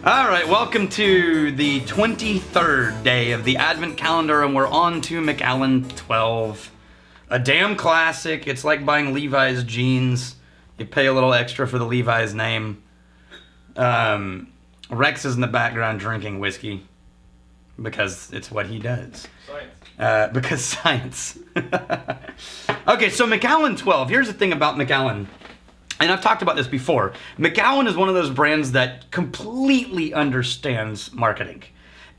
All right, welcome to the 23rd day of the Advent calendar, and we're on to Macallan 12. A damn classic. It's like buying Levi's jeans. You pay a little extra for the Levi's name. Rex is in the background drinking whiskey because it's what he does. Science. Because science. Okay, so Macallan 12. Here's the thing about Macallan. And I've talked about this before. Macallan is one of those brands that completely understands marketing.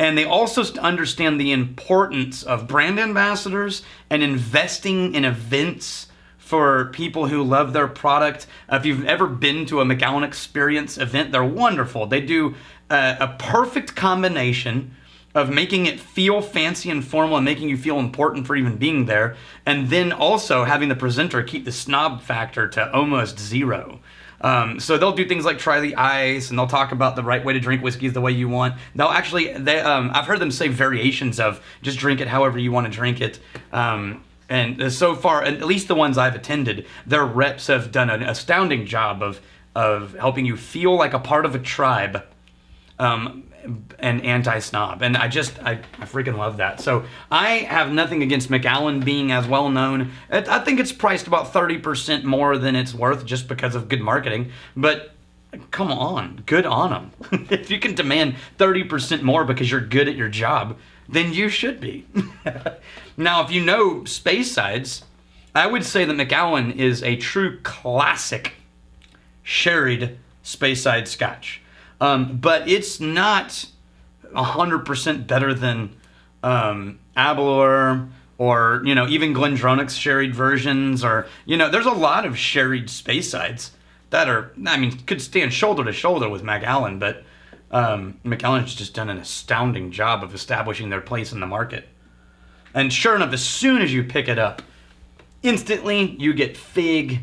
And they also understand the importance of brand ambassadors and investing in events for people who love their product. If you've ever been to a Macallan Experience event, they're wonderful. They do a perfect combination of making it feel fancy and formal and making you feel important for even being there, and then also having the presenter keep the snob factor to almost zero. So they'll do things like try the ice, and they'll talk about the right way to drink whiskey is the way you want. They'll actually, I've heard them say variations of just drink it however you want to drink it. And so far, at least the ones I've attended, their reps have done an astounding job of helping you feel like a part of a tribe. And anti-snob, and I freaking love that. So I have nothing against Macallan being as well known. I think it's priced about 30% more than it's worth just because of good marketing, but come on, good on them. If you can demand 30% more because you're good at your job, then you should be. Now, if you know Speyside, I would say that Macallan is a true classic sherried Speyside Scotch. But it's not 100% better than Aberlour or, even Glendronach's sherried versions, or, there's a lot of sherried Speysides that are, could stand shoulder to shoulder with Macallan, but Macallan's just done an astounding job of establishing their place in the market. And sure enough, as soon as you pick it up, instantly you get fig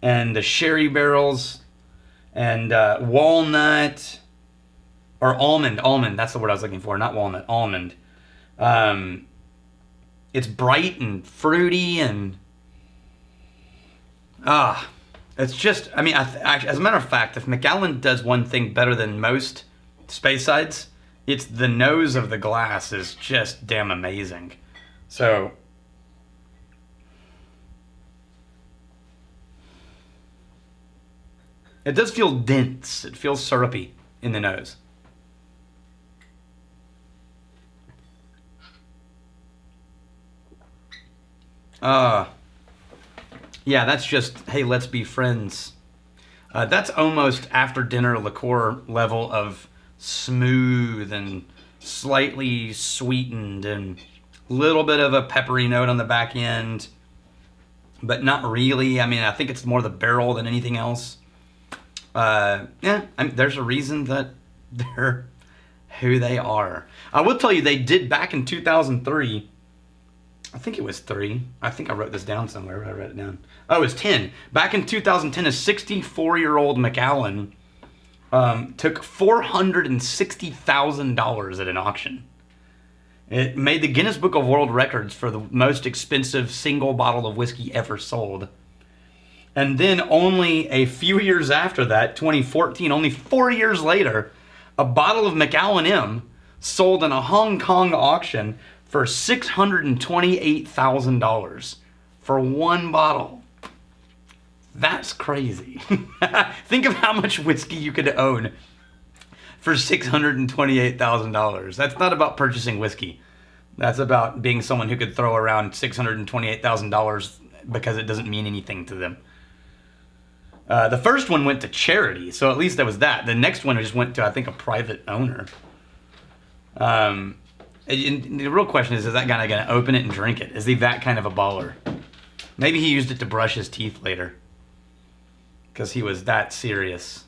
and the sherry barrels and walnut, or almond, that's the word I was looking for, not walnut, almond. It's bright and fruity, and it's just, as a matter of fact, if Macallan does one thing better than most Speysides, it's the nose of the glass is just damn amazing. So it does feel dense. It feels syrupy in the nose. Yeah, that's just, hey, let's be friends. That's almost after dinner liqueur level of smooth and slightly sweetened and a little bit of a peppery note on the back end, but not really. I think it's more the barrel than anything else. There's a reason that they're who they are. I will tell you, they did back in 2003. I think it was 3. I think I wrote this down somewhere. I wrote it down. Oh, it was 10. Back in 2010, a 64-year-old Macallan took $460,000 at an auction. It made the Guinness Book of World Records for the most expensive single bottle of whiskey ever sold. And then only a few years after that, 2014, only 4 years later, a bottle of Macallan M sold in a Hong Kong auction for $628,000 for one bottle. That's crazy. Think of how much whiskey you could own for $628,000. That's not about purchasing whiskey. That's about being someone who could throw around $628,000 because it doesn't mean anything to them. The first one went to charity, so at least there was that. The next one just went to, I think, a private owner. And the real question is that guy going to open it and drink it? Is he that kind of a baller? Maybe he used it to brush his teeth later, because he was that serious.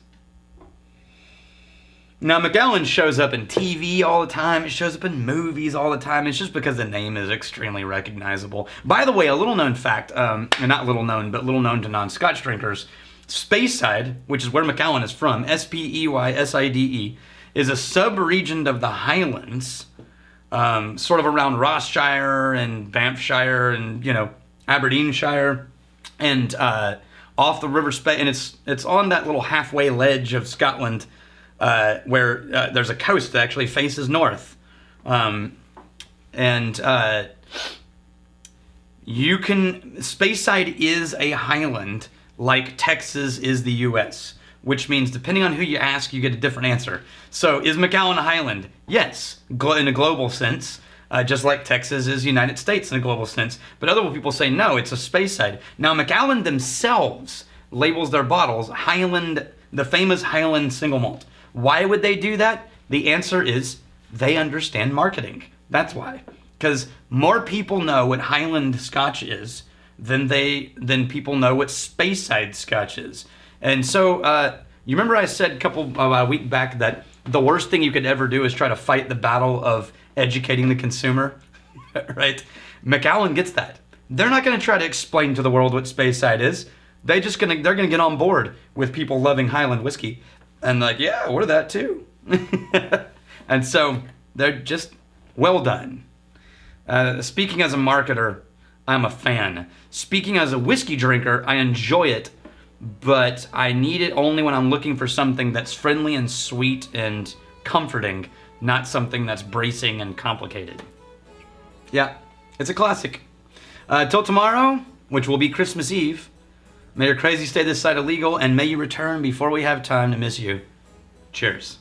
Now, Macallan shows up in TV all the time. It shows up in movies all the time. It's just because the name is extremely recognizable. By the way, a little known fact, not little known, but little known to non-Scotch drinkers, Speyside, which is where Macallan is from, Speyside, is a sub-region of the Highlands, sort of around Rossshire and Banffshire and, Aberdeenshire, and off the River Spey, and it's on that little halfway ledge of Scotland, where there's a coast that actually faces north. Speyside is a highland like Texas is the U.S., which means depending on who you ask, you get a different answer. So is Macallan a highland? Yes, in a global sense, just like Texas is United States in a global sense. But other people say no, it's a Speyside. Now Macallan themselves labels their bottles Highland, the famous Highland single malt. Why would they do that? The answer is they understand marketing. That's why. Because more people know what Highland Scotch is than people know what Speyside Scotch is. And so, you remember I said a week back that the worst thing you could ever do is try to fight the battle of educating the consumer, right? Macallan gets that. They're not going to try to explain to the world what Speyside is. They're going to get on board with people loving Highland whiskey, and like, yeah, we're that too. And so they're just well done. Speaking as a marketer, I'm a fan. Speaking as a whiskey drinker, I enjoy it. But I need it only when I'm looking for something that's friendly and sweet and comforting, not something that's bracing and complicated. Yeah, it's a classic. Till tomorrow, which will be Christmas Eve, may your crazy stay this side of legal, and may you return before we have time to miss you. Cheers.